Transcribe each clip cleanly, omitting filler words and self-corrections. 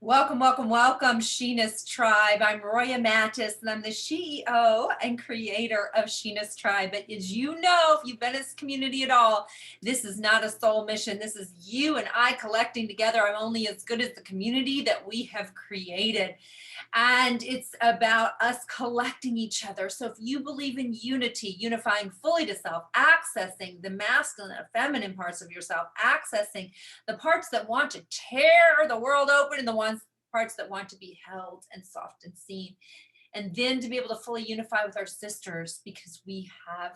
Welcome, welcome, welcome, SHE-ness Tribe. I'm Roya Mattis, and I'm the CEO and creator of SHE-ness Tribe. But as you know, if you've been in this community at all, this is not a soul mission. This is you and I collecting together. I'm only as good as the community that we have created. And it's about us collecting each other. So if you believe in unity, unifying fully to self, accessing the masculine and feminine parts of yourself, accessing the parts that want to tear the world open and the parts that want to be held and soft and seen, and then to be able to fully unify with our sisters because we have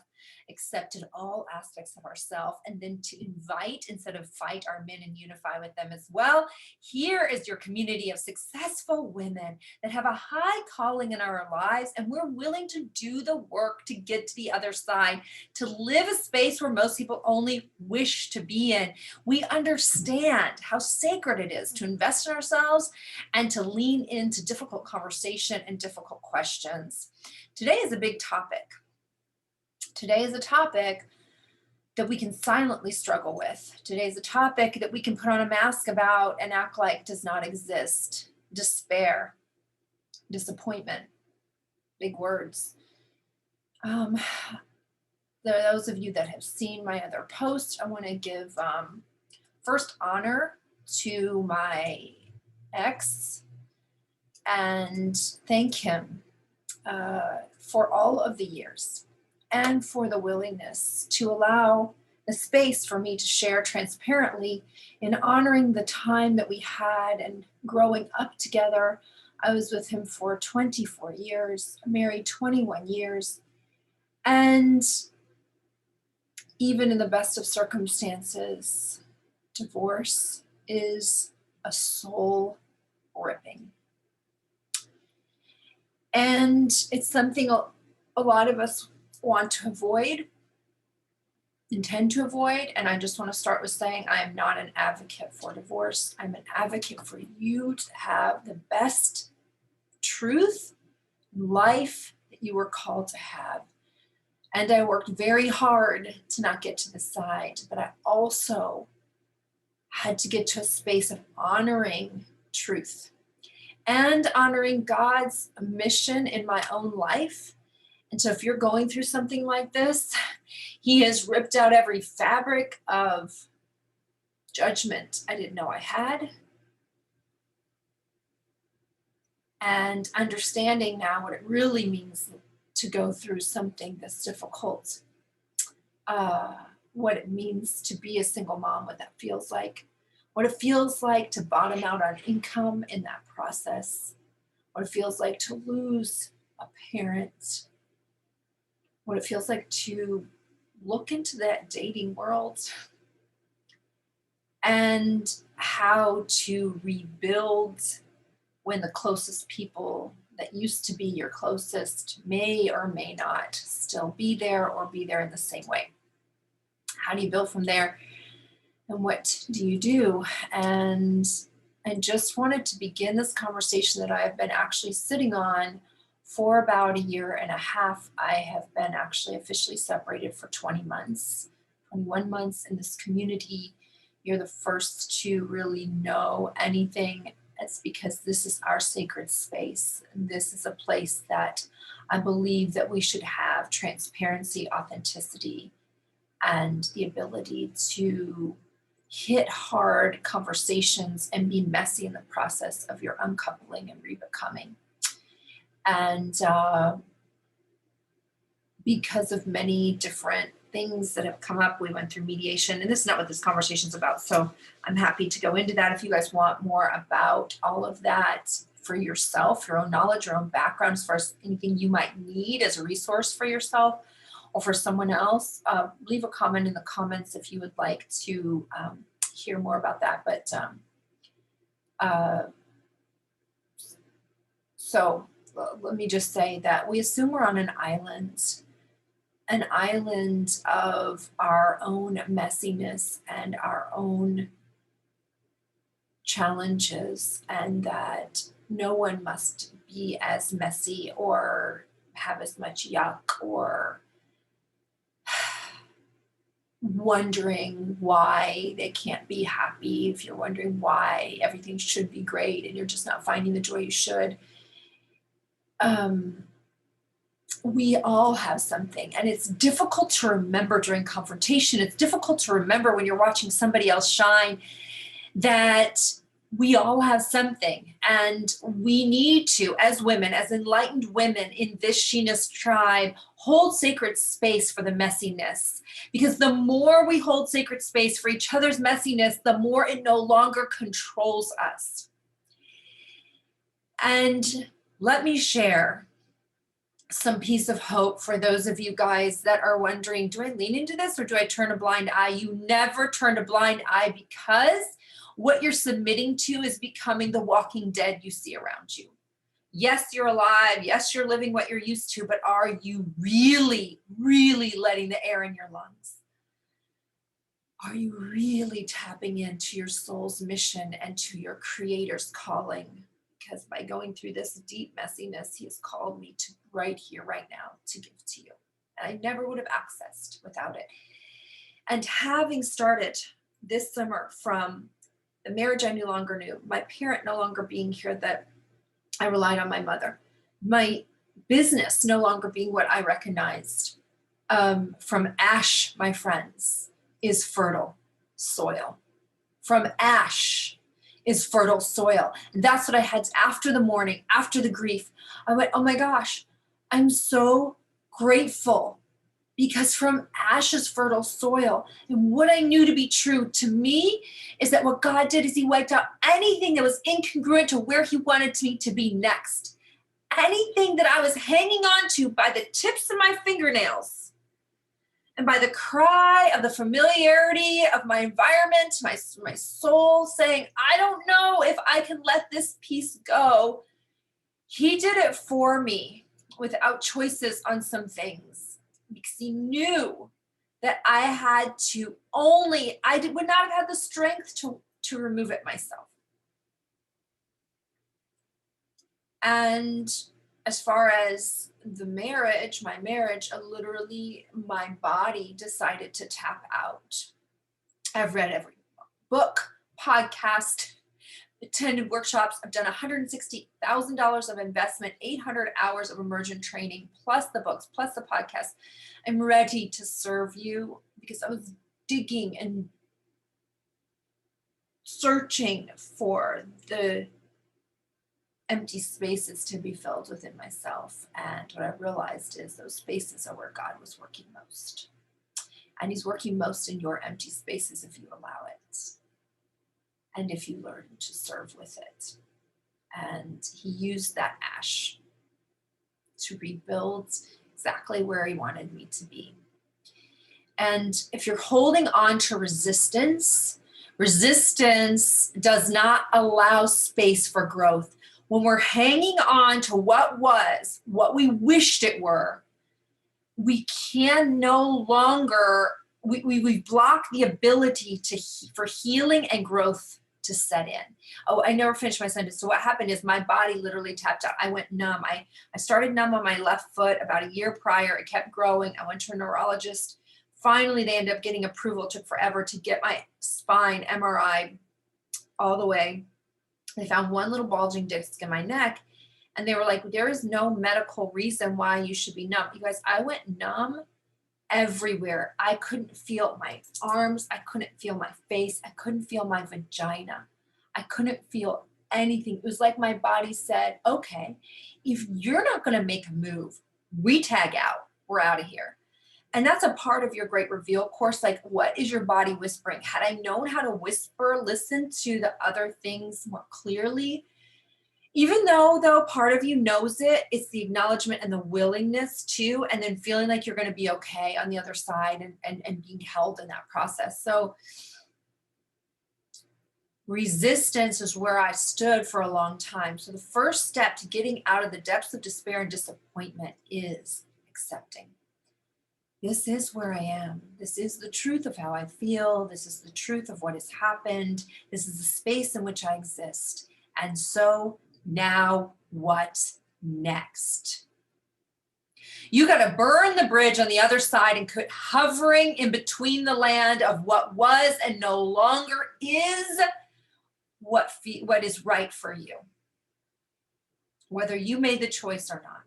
accepted all aspects of ourselves, and then to invite instead of fight our men and unify with them as well. Here is your community of successful women that have a high calling in our lives, and we're willing to do the work to get to the other side, to live a space where most people only wish to be in. We understand how sacred it is to invest in ourselves and to lean into difficult conversation and difficult questions. Today is a big topic. Today is a topic that we can silently struggle with. Today is a topic that we can put on a mask about and act like does not exist. Despair, disappointment, big words. There are those of you that have seen my other posts. I want to give first honor to my ex and thank him for all of the years and for the willingness to allow the space for me to share transparently in honoring the time that we had and growing up together. I was with him for 24 years, married 21 years, and even in the best of circumstances, divorce is a soul ripping. And it's something a lot of us want to avoid, intend to avoid. And I just want to start with saying I am not an advocate for divorce. I'm an advocate for you to have the best truth life that you were called to have. And I worked very hard to not get to the side, but I also had to get to a space of honoring truth and honoring God's mission in my own life. And so if you're going through something like this, he has ripped out every fabric of judgment I didn't know I had. And understanding now what it really means to go through something that's difficult, what it means to be a single mom, what that feels like, what it feels like to bottom out on income in that process, what it feels like to lose a parent, what it feels like to look into that dating world, and how to rebuild when the closest people that used to be your closest may or may not still be there or be there in the same way. How do you build from there? And what do you do? And I just wanted to begin this conversation that I have been actually sitting on for about a year and a half. I have been actually officially separated for 20 months, 21 months in this community. You're the first to really know anything. It's because this is our sacred space. This is a place that I believe that we should have transparency, authenticity, and the ability to hit hard conversations and be messy in the process of your uncoupling and rebecoming. And because of many different things that have come up, we went through mediation, and this is not what this conversation is about. So I'm happy to go into that if you guys want more about all of that for yourself, your own knowledge, your own background, as far as anything you might need as a resource for yourself or for someone else. Leave a comment in the comments if you would like to hear more about that. But so let me just say that we assume we're on an island of our own messiness and our own challenges, and that no one must be as messy or have as much yuck or wondering why they can't be happy, if you're wondering why everything should be great and you're just not finding the joy you should, we all have something, and it's difficult to remember during confrontation. It's difficult to remember when you're watching somebody else shine that we all have something, and we need to, as women, as enlightened women in this she-ness tribe, hold sacred space for the messiness. Because the more we hold sacred space for each other's messiness, the more it no longer controls us. And let me share some piece of hope for those of you guys that are wondering, do I lean into this or do I turn a blind eye? You never turn a blind eye, because what you're submitting to is becoming the walking dead you see around you. Yes, you're alive. Yes, you're living what you're used to, but are you really, really letting the air in your lungs? Are you really tapping into your soul's mission and to your creator's calling? Because by going through this deep messiness, he has called me to right here, right now, to give to you. And I never would have accessed without it. And having started this summer from the marriage I no longer knew, my parent no longer being here, that I relied on my mother, my business no longer being what I recognized, from ash, my friends, is fertile soil. From ash is fertile soil. And that's what I had after the mourning, after the grief. I went, oh my gosh, I'm so grateful, because from ash is fertile soil. And what I knew to be true to me is that what God did is he wiped out anything that was incongruent to where he wanted me to be next. Anything that I was hanging on to by the tips of my fingernails, and by the cry of the familiarity of my environment, my soul saying, I don't know if I can let this piece go. He did it for me without choices on some things, because he knew that I had to would not have had the strength to remove it myself. And as far as the marriage, my marriage, literally my body decided to tap out. I've read every book, podcast, attended workshops. I've done $160,000 of investment, 800 hours of immersion training, plus the books, plus the podcast. I'm ready to serve you, because I was digging and searching for the empty spaces to be filled within myself. And what I realized is those spaces are where God was working most. And he's working most in your empty spaces if you allow it. And if you learn to serve with it. And he used that ash to rebuild exactly where he wanted me to be. And if you're holding on to resistance, resistance does not allow space for growth. When we're hanging on to what was, what we wished it were, we can no longer, we've blocked the ability for healing and growth to set in. Oh, I never finished my sentence. So what happened is my body literally tapped out. I went numb. I started numb on my left foot about a year prior. It kept growing. I went to a neurologist. Finally, they ended up getting approval. It took forever to get my spine MRI all the way. They found one little bulging disc in my neck, and they were like, there is no medical reason why you should be numb. You guys, I went numb everywhere. I couldn't feel my arms. I couldn't feel my face. I couldn't feel my vagina. I couldn't feel anything. It was like my body said, okay, if you're not going to make a move, we tag out. We're out of here. And that's a part of your Great Reveal course. Like, what is your body whispering? Had I known how to whisper, listen to the other things more clearly, even though part of you knows it, it's the acknowledgement and the willingness to, and then feeling like you're going to be okay on the other side, and being held in that process. So resistance is where I stood for a long time. So the first step to getting out of the depths of despair and disappointment is accepting. This is where I am. This is the truth of how I feel. This is the truth of what has happened. This is the space in which I exist. And so now what next? You got to burn the bridge on the other side and quit hovering in between the land of what was and no longer is what is right for you, whether you made the choice or not.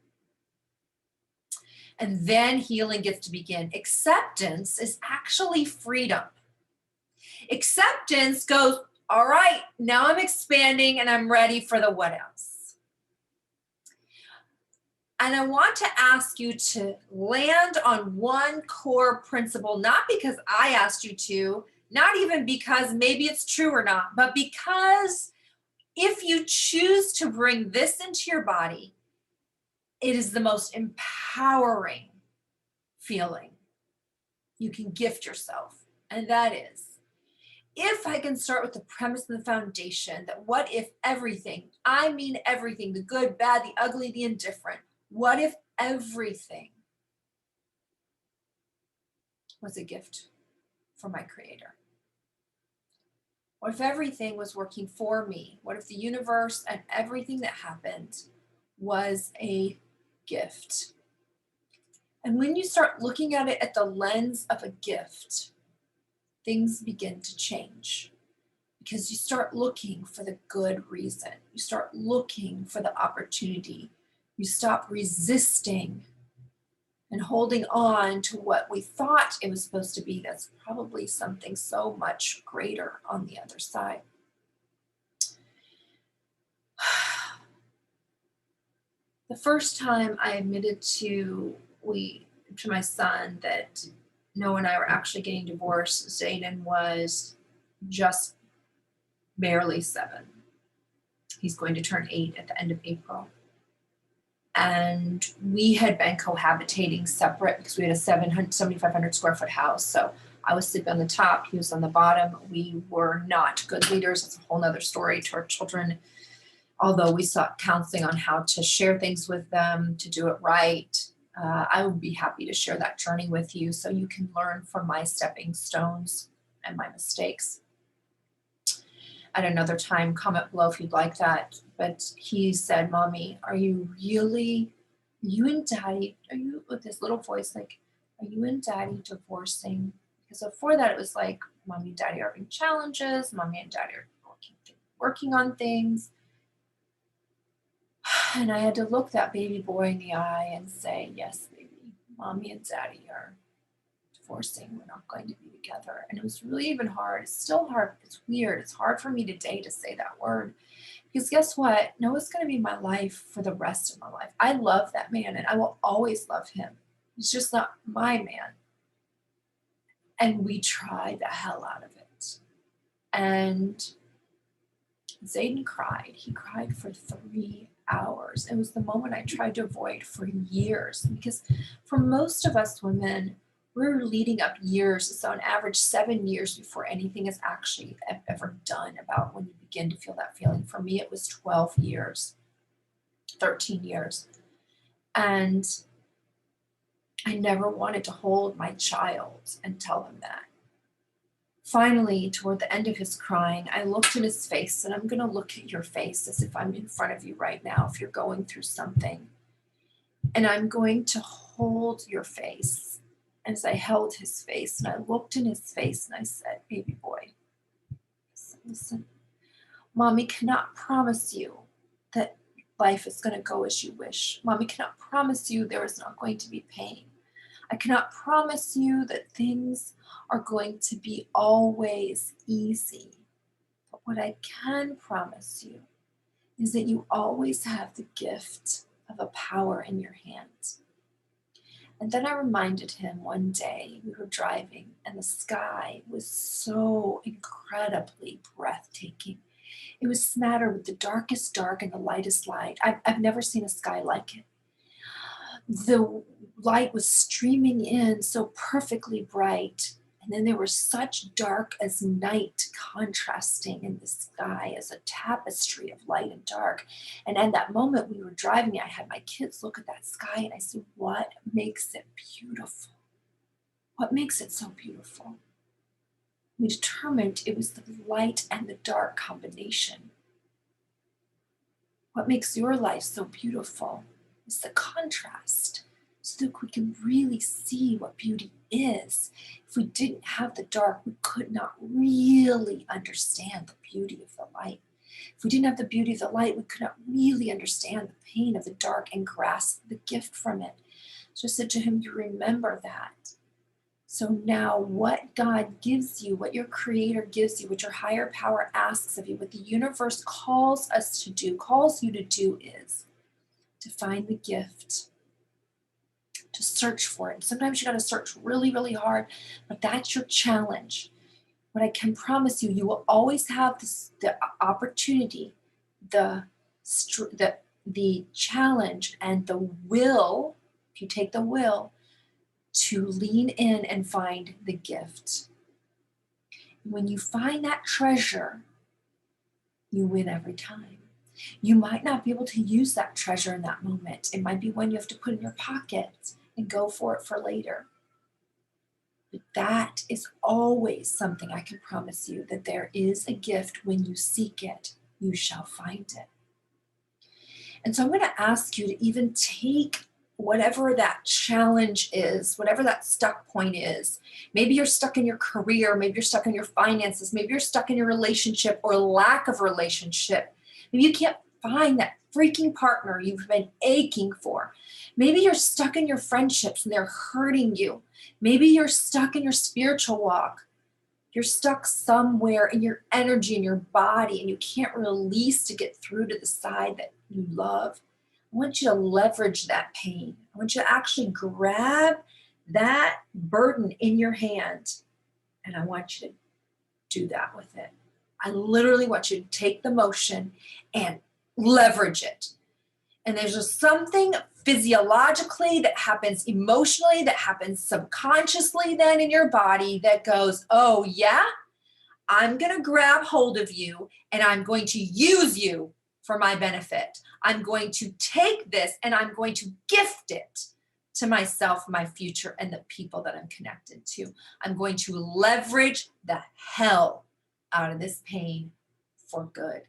And then healing gets to begin. Acceptance is actually freedom. Acceptance goes, all right, now I'm expanding and I'm ready for the what else. And I want to ask you to land on one core principle, not because I asked you to, not even because maybe it's true or not, but because if you choose to bring this into your body, it is the most empowering feeling you can gift yourself. And that is, if I can start with the premise and the foundation that what if everything, I mean everything, the good, bad, the ugly, the indifferent, what if everything was a gift from my creator? What if everything was working for me? What if the universe and everything that happened was a gift? And when you start looking at it at the lens of a gift, things begin to change. Because you start looking for the good reason. You start looking for the opportunity. You stop resisting and holding on to what we thought it was supposed to be. That's probably something so much greater on the other side. The first time I admitted to my son that Noah and I were actually getting divorced, Zayden was just barely 7. He's going to turn 8 at the end of April. And we had been cohabitating separate because we had a 7,500 square foot house. So I was sleeping on the top, he was on the bottom. We were not good leaders. It's a whole nother story to our children. Although we sought counseling on how to share things with them, to do it right. I would be happy to share that journey with you so you can learn from my stepping stones and my mistakes. At another time, comment below if you'd like that. But he said, Mommy, are you and Daddy, are you, with this little voice, like, are you and Daddy divorcing? Because before that, it was like, Mommy and Daddy are having challenges. Mommy and Daddy are working on things. And I had to look that baby boy in the eye and say, yes, baby, Mommy and Daddy are divorcing. We're not going to be together. And it was really even hard. It's still hard. It's weird. It's hard for me today to say that word. Because guess what? Noah's going to be my life for the rest of my life. I love that man and I will always love him. He's just not my man. And we tried the hell out of it. And Zayden cried. He cried for 3 hours. It was the moment I tried to avoid for years. Because for most of us women, we're leading up years. So on average, 7 years before anything is actually ever done about when you begin to feel that feeling. For me, it was 12 years, 13 years. And I never wanted to hold my child and tell him that. Finally, toward the end of his crying, I looked in his face, and I'm going to look at your face as if I'm in front of you right now if you're going through something. And I'm going to hold your face. As I held his face, and I looked in his face, and I said, baby boy, listen, Mommy cannot promise you that life is going to go as you wish. Mommy cannot promise you there is not going to be pain. I cannot promise you that things are going to be always easy. But what I can promise you is that you always have the gift of a power in your hands. And then I reminded him one day we were driving and the sky was so incredibly breathtaking. It was smattered with the darkest dark and the lightest light. I've never seen a sky like it. The light was streaming in so perfectly bright. And then there was such dark as night contrasting in the sky as a tapestry of light and dark. And at that moment we were driving, I had my kids look at that sky and I said, what makes it beautiful? What makes it so beautiful? We determined it was the light and the dark combination. What makes your life so beautiful is the contrast. so that we can really see what beauty is. If we didn't have the dark, we could not really understand the beauty of the light. If we didn't have the beauty of the light, we could not really understand the pain of the dark and grasp the gift from it. So I said to him, you remember that. So now what God gives you, what your creator gives you, what your higher power asks of you, what the universe calls us to do, calls you to do is to find the gift, to search for it. And sometimes you got to search really, really hard, but that's your challenge. What I can promise you, you will always have the opportunity, the challenge and the will, if you take the will, to lean in and find the gift. When you find that treasure, you win every time. You might not be able to use that treasure in that moment. It might be one you have to put in your pocket and go for it for later. But that is always something I can promise you, that there is a gift. When you seek it, you shall find it. And so I'm going to ask you to even take whatever that challenge is, whatever that stuck point is. Maybe you're stuck in your career, maybe you're stuck in your finances, maybe you're stuck in your relationship or lack of relationship. Maybe you can't find that freaking partner you've been aching for. Maybe you're stuck in your friendships and they're hurting you. Maybe you're stuck in your spiritual walk. You're stuck somewhere in your energy, in your body, and you can't release to get through to the side that you love. I want you to leverage that pain. I want you to actually grab that burden in your hand, and I want you to do that with it. I literally want you to take the motion and leverage it. And there's just something physiologically that happens emotionally, that happens subconsciously then in your body that goes, oh yeah, I'm going to grab hold of you and I'm going to use you for my benefit. I'm going to take this and I'm going to gift it to myself, my future, and the people that I'm connected to. I'm going to leverage the hell out of this pain for good.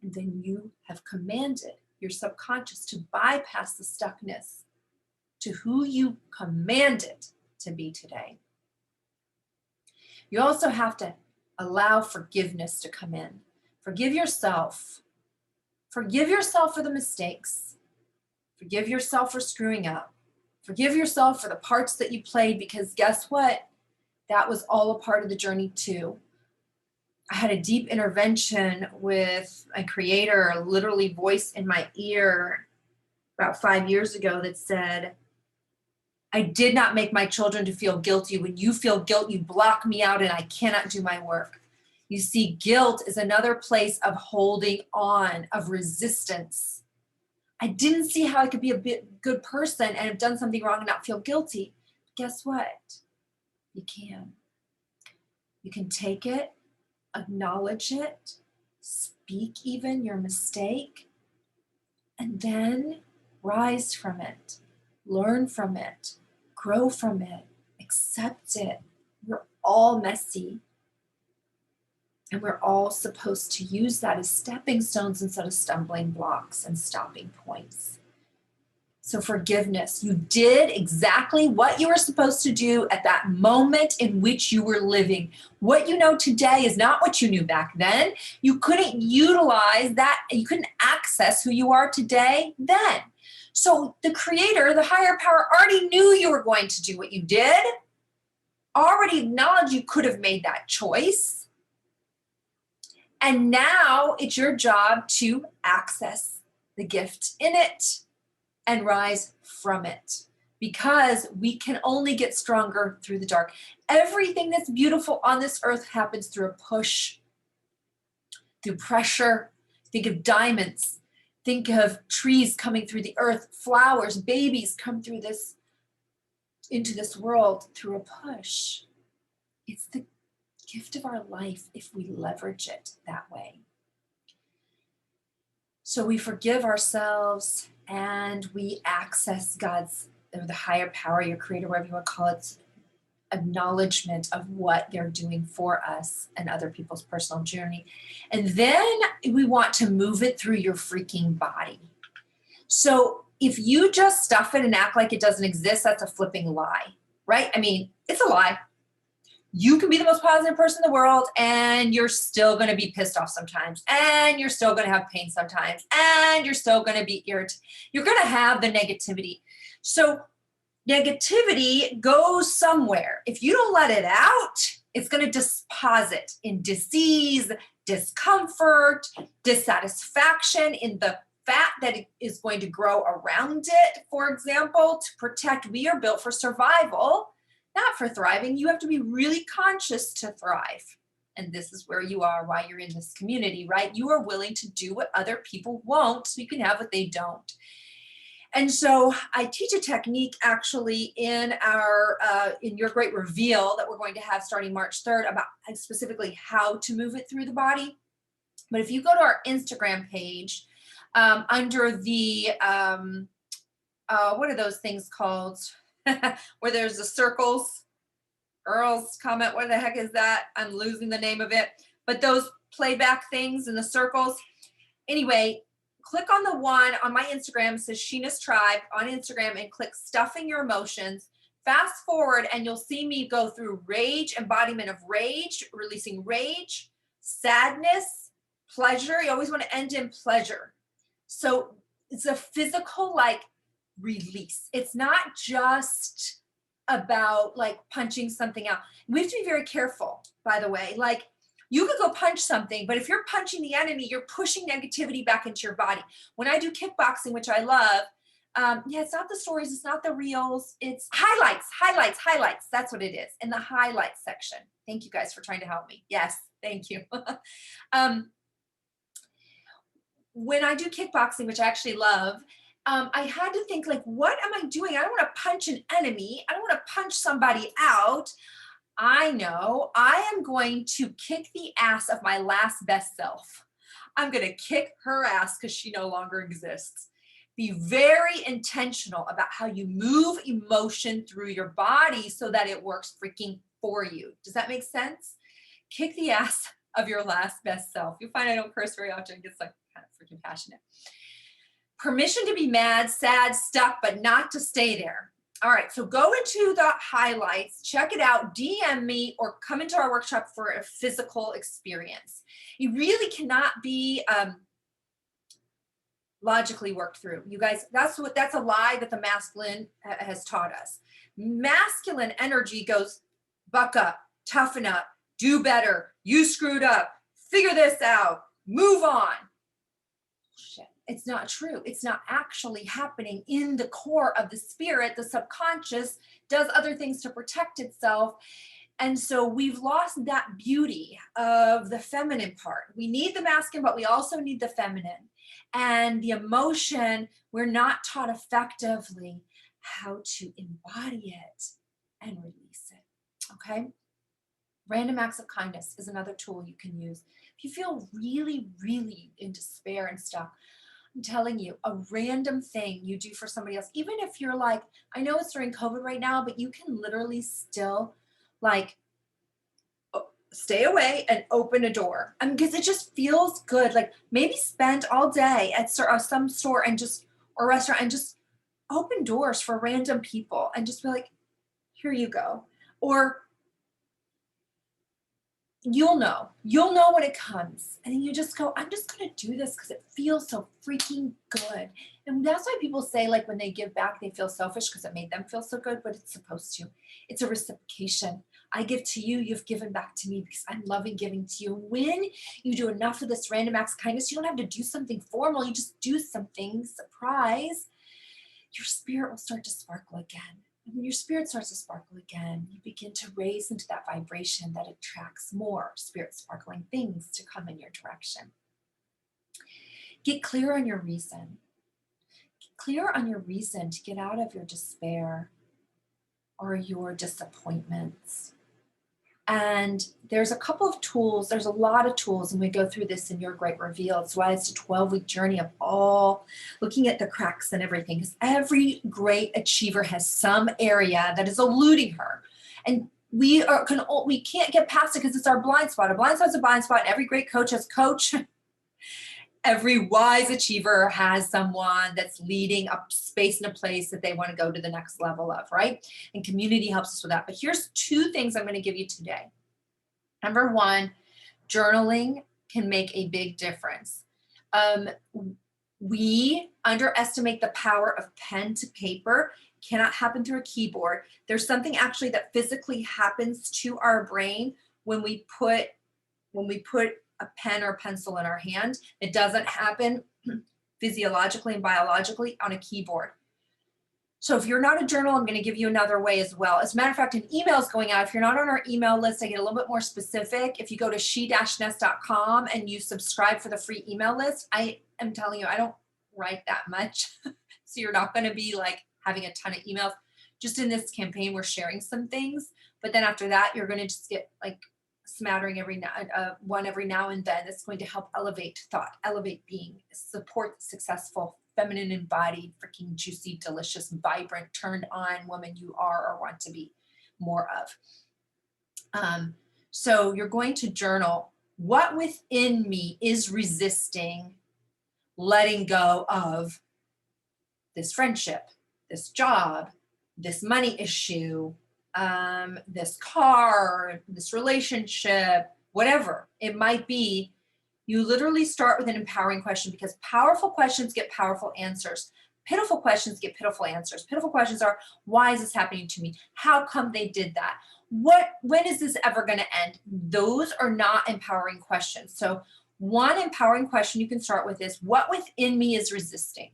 And then you have commanded your subconscious to bypass the stuckness to who you command it to be today. You also have to allow forgiveness to come in. Forgive yourself. Forgive yourself for the mistakes. Forgive yourself for screwing up. Forgive yourself for the parts that you played, because guess what? That was all a part of the journey too. I had a deep intervention with a creator, a literally voice in my ear about 5 years ago that said, I did not make my children to feel guilty. When you feel guilt, you block me out and I cannot do my work. You see, guilt is another place of holding on, of resistance. I didn't see how I could be a good person and have done something wrong and not feel guilty. Guess what? You can. You can take it, acknowledge it, speak even your mistake, and then rise from it, learn from it, grow from it, accept it. We're all messy. And we're all supposed to use that as stepping stones instead of stumbling blocks and stopping points. So forgiveness, you did exactly what you were supposed to do at that moment in which you were living. What you know today is not what you knew back then. You couldn't utilize that. You couldn't access who you are today then. So the creator, the higher power, already knew you were going to do what you did, already acknowledged you could have made that choice. And now it's your job to access the gift in it and rise from it, because we can only get stronger through the dark. Everything that's beautiful on this earth happens through a push, through pressure. Think of diamonds. Think of trees coming through the earth, flowers, babies come through this, into this world through a push. It's the gift of our life if we leverage it that way. So we forgive ourselves and we access God's, or the higher power, your creator, whatever you want to call it, acknowledgement of what they're doing for us and other people's personal journey. And then we want to move it through your freaking body. So if you just stuff it and act like it doesn't exist, that's a flipping lie, right? I mean, it's a lie. You can be the most positive person in the world and you're still going to be pissed off sometimes, and you're still going to have pain sometimes, and you're still going to be irritated. You're going to have the negativity. So negativity goes somewhere. If you don't let it out, it's going to deposit in disease, discomfort, dissatisfaction, in the fat that is going to grow around it. For example, to protect, we are built for survival, not for thriving. You have to be really conscious to thrive. And this is where you are, why you're in this community, right? You are willing to do what other people won't so you can have what they don't. And so I teach a technique actually in our, in your great reveal that we're going to have starting March 3rd about specifically how to move it through the body. But if you go to our Instagram page, under the, what are those things called? Where there's the circles, girls comment, what the heck is that? I'm losing the name of it. But those playback things and the circles. Anyway, click on the one on my Instagram, it says SHE-ness Tribe on Instagram, and click stuffing your emotions. Fast forward and you'll see me go through rage, embodiment of rage, releasing rage, sadness, pleasure. You always want to end in pleasure. So it's a physical like release. It's not just about like punching something out. We have to be very careful, by the way. Like, you could go punch something, but if you're punching the enemy, you're pushing negativity back into your body. When I do kickboxing, which I love, yeah, it's not the stories, it's not the reels, it's highlights. That's what it is, in the highlights section. Thank you guys for trying to help me. Yes, thank you. When I do kickboxing, which I actually love, I had to think like, what am I doing? I don't want to punch an enemy. I don't want to punch somebody out. I know I am going to kick the ass of my last best self. I'm going to kick her ass because she no longer exists. Be very intentional about how you move emotion through your body so that it works freaking for you. Does that make sense? Kick the ass of your last best self. You'll find I don't curse very often. It gets like kind of freaking passionate. Permission to be mad, sad, stuck, but not to stay there. All right, so go into the highlights, check it out, DM me, or come into our workshop for a physical experience. You really cannot be logically worked through. You guys, that's a lie that the masculine has taught us. Masculine energy goes, buck up, toughen up, do better, you screwed up, figure this out, move on. Shit. It's not true. It's not actually happening in the core of the spirit. The subconscious does other things to protect itself. And so we've lost that beauty of the feminine part. We need the masculine, but we also need the feminine. And the emotion, we're not taught effectively how to embody it and release it. Okay? Random acts of kindness is another tool you can use. If you feel really, really in despair and stuck, I'm telling you, a random thing you do for somebody else, even if you're like, I know it's during COVID right now, but you can literally still like stay away and open a door. I mean, because it just feels good. Like maybe spend all day at some store and just, or restaurant, and just open doors for random people and just be like, here you go. Or you'll know when it comes, and then you just go, I'm just going to do this because it feels so freaking good. And that's why people say like when they give back, they feel selfish because it made them feel so good, but it's supposed to. It's a reciprocation. I give to you, you've given back to me because I'm loving giving to you. When you do enough of this random acts of kindness, you don't have to do something formal. You just do something, surprise. Your spirit will start to sparkle again. And when your spirit starts to sparkle again, you begin to raise into that vibration that attracts more spirit sparkling things to come in your direction. Get clear on your reason. Get clear on your reason to get out of your despair or your disappointments. And there's a couple of tools, there's a lot of tools, and we go through this in your great reveal. It's why it's a 12-week journey of all looking at the cracks and everything, because every great achiever has some area that is eluding her. And we can't get past it because it's our blind spot. A blind spot's a blind spot. Every great coach has coach. Every wise achiever has someone that's leading a space and a place that they want to go to the next level of, right? And community helps us with that. But here's 2 things I'm going to give you today. Number 1, journaling can make a big difference. We underestimate the power of pen to paper. Cannot happen through a keyboard. There's something actually that physically happens to our brain when we put a pen or pencil in our hand. It doesn't happen physiologically and biologically on a keyboard. So if you're not a journal, I'm going to give you another way as well. As a matter of fact, an email is going out. If you're not on our email list, I get a little bit more specific. If you go to SHE-ness.com and you subscribe for the free email list, I am telling you, I don't write that much. So you're not going to be like having a ton of emails. Just in this campaign, we're sharing some things. But then after that, you're going to just get like smattering one every now and then. That's going to help elevate thought, elevate being, support successful, feminine embodied, freaking juicy, delicious, vibrant, turned on woman you are or want to be more of. So you're going to journal what within me is resisting letting go of this friendship, this job, this money issue, this car, this relationship, whatever it might be. You literally start with an empowering question, because powerful questions get powerful answers. Pitiful questions get pitiful answers. Pitiful questions are, why is this happening to me? How come they did that? When is this ever going to end? Those are not empowering questions. So one empowering question you can start with is, what within me is resisting?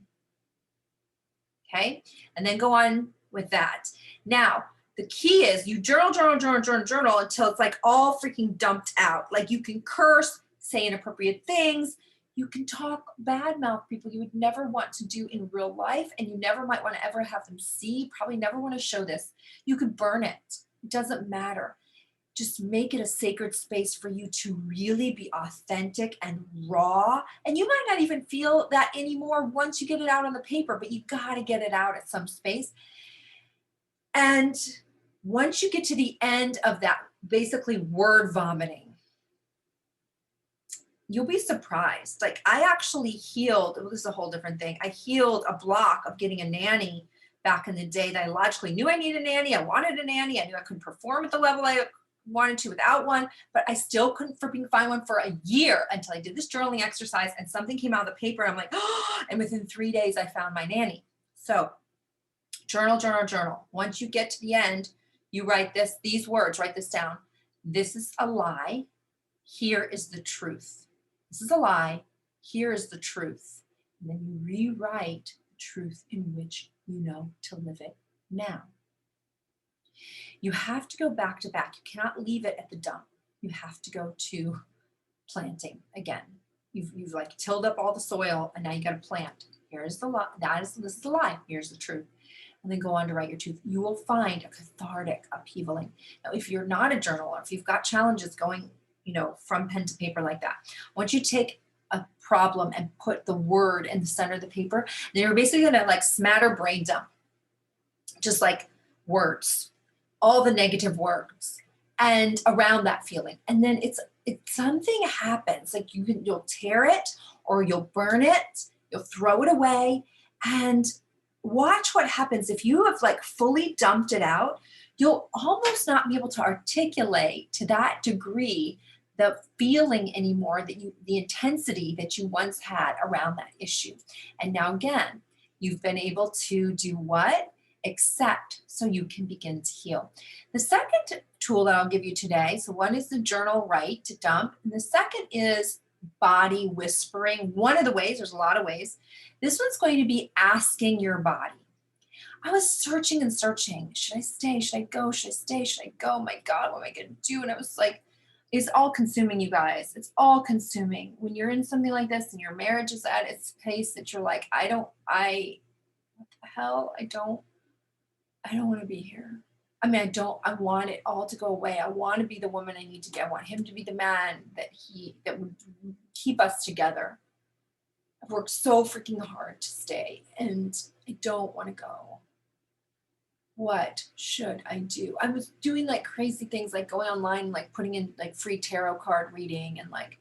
Okay, and then go on with that. Now, the key is you journal until it's like all freaking dumped out. Like you can curse, say inappropriate things. You can talk badmouth people you would never want to do in real life, and you never might want to ever have them see. Probably never want to show this. You could burn it. It doesn't matter. Just make it a sacred space for you to really be authentic and raw. And you might not even feel that anymore once you get it out on the paper, but you got to get it out at some space. And once you get to the end of that, basically word vomiting, you'll be surprised. Like I actually healed, this is a whole different thing. I healed a block of getting a nanny back in the day that I logically knew I needed a nanny. I wanted a nanny. I knew I couldn't perform at the level I wanted to without one, but I still couldn't find one for a year until I did this journaling exercise and something came out of the paper. And I'm like, oh, and within 3 days I found my nanny. So journal. Once you get to the end, you write these words, write this down. This is a lie. Here is the truth. This is a lie. Here is the truth. And then you rewrite the truth in which you know to live it now. You have to go back to back. You cannot leave it at the dump. You have to go to planting again. You've like tilled up all the soil and now you got to plant. Here's the lie. This is the lie. Here's the truth. And then go on to write your truth. You will find a cathartic upheavaling. Now, if you're not a journaler, if you've got challenges going, from pen to paper like that, once you take a problem and put the word in the center of the paper, then you're basically going to like smatter brain dump, just like words, all the negative words and around that feeling. And then it's something happens, like you'll tear it or you'll burn it, you'll throw it away, and watch what happens. If you have like fully dumped it out, you'll almost not be able to articulate to that degree the feeling anymore, the intensity that you once had around that issue. And now again, you've been able to do what? Accept, so you can begin to heal. The second tool that I'll give you today, so one is the journal write to dump, and the second is body whispering. One of the ways, there's a lot of ways, this one's going to be asking your body. I was searching and searching. Should I stay? Should I go? Should I stay? Should I go? Oh my God, what am I going to do? And I was like, it's all consuming, you guys. It's all consuming. When you're in something like this and your marriage is at its pace that you're like, what the hell? I don't want to be here. I mean, I want it all to go away. I want to be the woman I need to be. I want him to be the man that would keep us together. I've worked so freaking hard to stay and I don't want to go. What should I do? I was doing like crazy things, like going online, like putting in like free tarot card reading and like,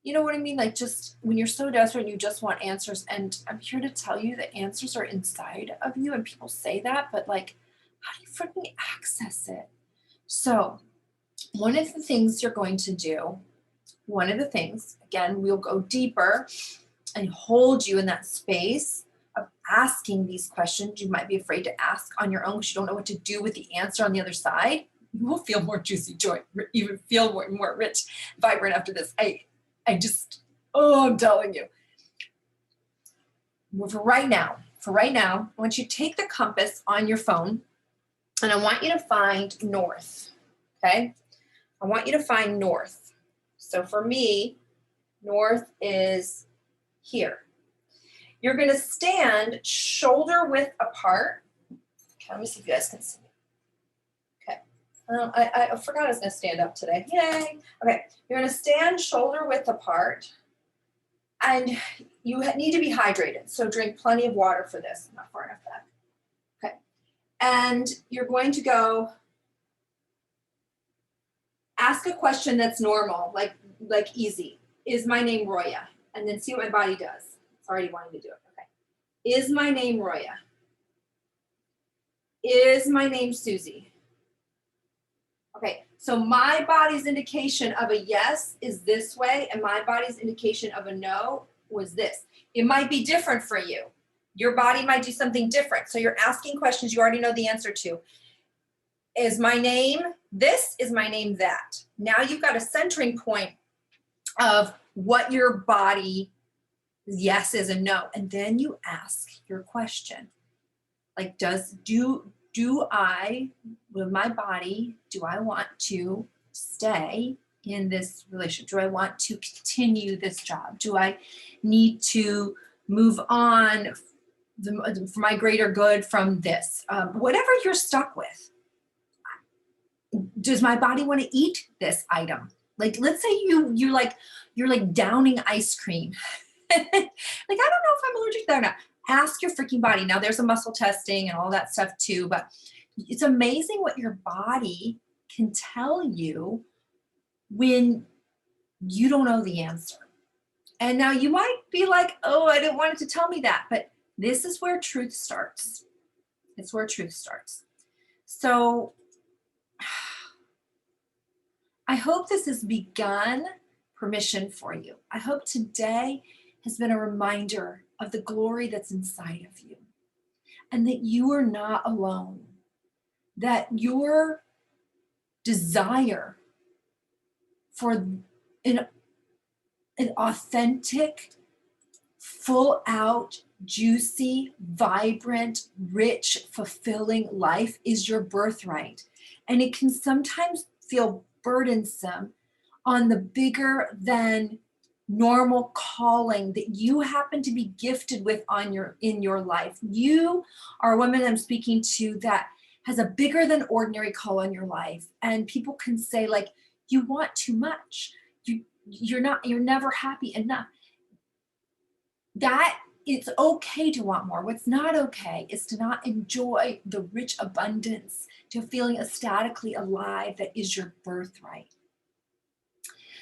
You know what I mean? Like just when you're so desperate and you just want answers, and I'm here to tell you the answers are inside of you, and people say that, but like, how do you freaking access it? So one of the things you're going to do, one of the things, again, we'll go deeper and hold you in that space of asking these questions you might be afraid to ask on your own because you don't know what to do with the answer on the other side. You will feel more juicy, joy, even feel more rich, vibrant after this. I just, oh, I'm telling you. For right now, I want you to take the compass on your phone and I want you to find north, okay? I want you to find north. So for me, north is here. You're gonna stand shoulder width apart. Okay, let me see if you guys can see me. Okay, I forgot I was gonna stand up today. Yay, okay. You're gonna stand shoulder width apart and you need to be hydrated. So drink plenty of water for this, not far enough back. Okay, and you're going to go ask a question that's normal, like easy. Is my name Roya? And then see what my body does. It's already wanting to do it. Okay. Is my name Roya? Is my name Susie? Okay, so my body's indication of a yes is this way, and my body's indication of a no was this. It might be different for you. Your body might do something different. So you're asking questions you already know the answer to. Is my name this? Is my name that? Now you've got a centering point of what your body yes is and no. And then you ask your question. Like, do I, with my body, do I want to stay in this relationship? Do I want to continue this job? Do I need to move on for my greater good from this? Whatever you're stuck with. Does my body want to eat this item? Like, let's say you're like downing ice cream. Like, I don't know if I'm allergic to that or not. Ask your freaking body. Now there's a muscle testing and all that stuff too, but it's amazing what your body can tell you when you don't know the answer. And now you might be like, oh, I didn't want it to tell me that, but this is where truth starts. It's where truth starts. So I hope this has begun permission for you. I hope today has been a reminder of the glory that's inside of you and that you are not alone, that your desire for an authentic, full out, juicy, vibrant, rich, fulfilling life is your birthright. And it can sometimes feel burdensome on the bigger than normal calling that you happen to be gifted with in your life. You are a woman I'm speaking to that has a bigger than ordinary call on your life. And people can say, like, you want too much. You're never happy enough. That it's okay to want more. What's not okay is to not enjoy the rich abundance, to feeling ecstatically alive that is your birthright.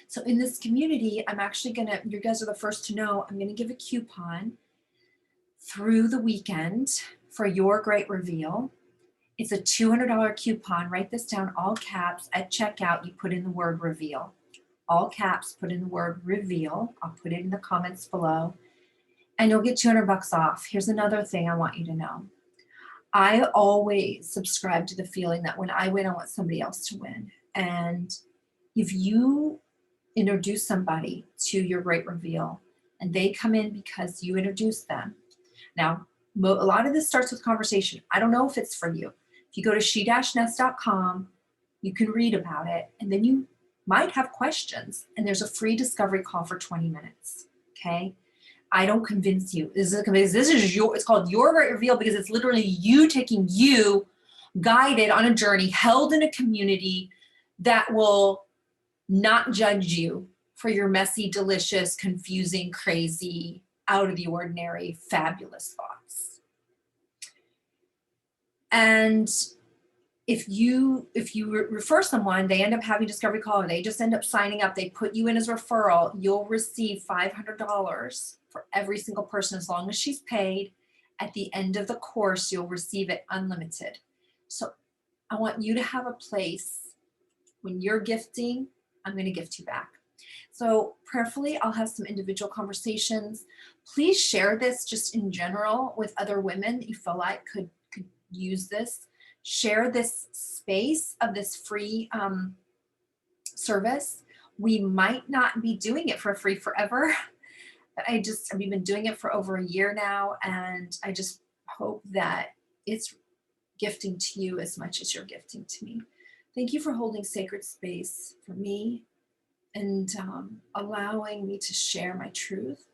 So in this community, I'm actually you guys are the first to know, I'm gonna give a coupon through the weekend for your great reveal. It's a $200 coupon. Write this down, all caps. At checkout, you put in the word reveal. All caps, put in the word reveal. I'll put it in the comments below. And you'll get $200 off. Here's another thing I want you to know. I always subscribe to the feeling that when I win, I want somebody else to win. And if you introduce somebody to your great reveal and they come in because you introduced them. Now, a lot of this starts with conversation. I don't know if it's for you. If you go to SHE-ness.com, you can read about it, and then you might have questions, and there's a free discovery call for 20 minutes, okay? I don't convince you. It's called Your Great Reveal because it's literally you taking you guided on a journey, held in a community that will not judge you for your messy, delicious, confusing, crazy, out of the ordinary, fabulous thoughts. And if you refer someone, they end up having discovery call, or they just end up signing up, they put you in as referral, you'll receive $500 for every single person as long as she's paid. At the end of the course, you'll receive it unlimited. So I want you to have a place when you're gifting, I'm going to gift you back. So prayerfully, I'll have some individual conversations. Please share this just in general with other women that you feel like could use this. Share this space of this free service. We might not be doing it for free forever. We've been doing it for over a year now, and I just hope that it's gifting to you as much as you're gifting to me. Thank you for holding sacred space for me and allowing me to share my truth.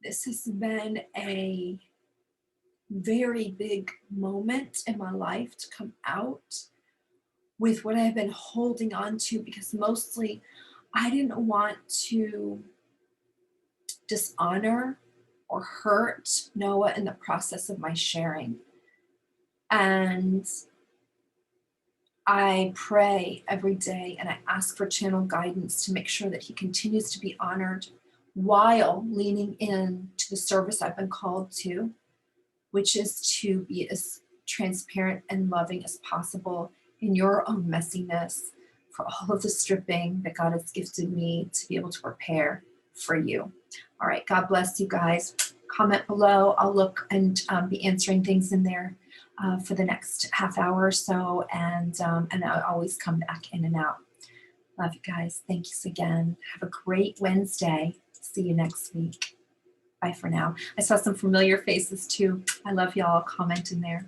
This has been a very big moment in my life to come out with what I've been holding on to, because mostly I didn't want to dishonor or hurt Noah in the process of my sharing. And I pray every day and I ask for channel guidance to make sure that he continues to be honored while leaning in to the service I've been called to, which is to be as transparent and loving as possible in your own messiness for all of the stripping that God has gifted me to be able to prepare for you. All right, God bless you guys. Comment below. I'll look and be answering things in there for the next half hour or so, and I'll always come back in and out. Love you guys. Thanks again. Have a great Wednesday. See you next week. Bye for now. I saw some familiar faces too. I love y'all. Comment in there.